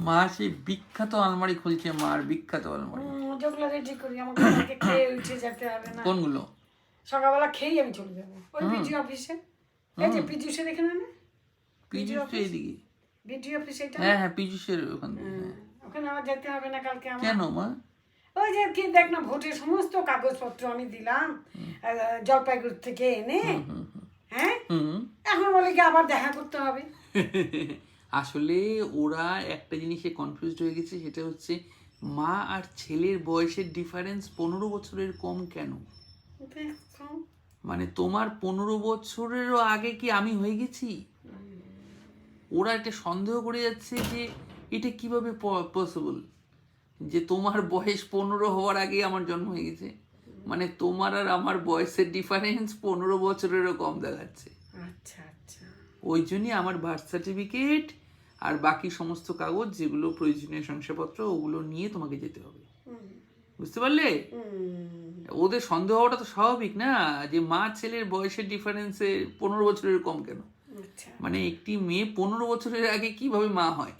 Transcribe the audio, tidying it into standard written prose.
মা সেই বিখ্যাত আলমারি খুলছে, মার বিখ্যাত আলমারি। যেগুলো রেডি করি আমাকে কালকে খেয়ে উঠে যেতে হবে না, কোনগুলো? সকালবেলা খেয়েই আমি চলে যাবো ওই বিডিও অফিসে। এই যে পীযুষের এখানে না, পীযুষ তো এইদিকে। বিডিও অফিস এটা। হ্যাঁ হ্যাঁ, পীযুষের ওখান থেকে। ওখানে আমার যেতে হবে না কালকে আমার। কেন মা? ওই যে কি দেখ না, ভোটের সমস্ত কাগজপত্র আমি দিলাম জলপাইগুড়ি থেকে এনে। হ্যাঁ, এখন বলে কি আবার দেখা করতে হবে। আসলে ওরা একটা জিনিসে কনফিউজড হয়ে গেছে, সেটা হচ্ছে মা আর ছেলের বয়সের ডিফারেন্স 15 বছরের কম কেন? দেখো, মানে তোমার 15 বছরেরও আগে কি আমি হয়ে গেছি? ওরা এটা সন্দেহ করে যাচ্ছে যে এটা কিভাবে পসিবল যে তোমার বয়স 15 হওয়ার আগে আমার জন্ম হয়ে গেছে। মানে তোমার আর আমার বয়সের ডিফারেন্স 15 বছরেরও কম দেখাচ্ছে। আচ্ছা আচ্ছা, ওই জন্যই আমার বার্থ সার্টিফিকেট আর বাকি সমস্ত কাগজ যেগুলো প্রয়োজনীয় শংসাপত্র ওগুলো নিয়ে তোমাকে যেতে হবে, বুঝতে পারলে? ওদের সন্দেহ হওয়াটা তো স্বাভাবিক না, যে মা ছেলের বয়সের ডিফারেন্সে 15 বছরের কম কেন। আচ্ছা। মানে একটি মেয়ে 15 বছরের আগে কিভাবে মা হয়?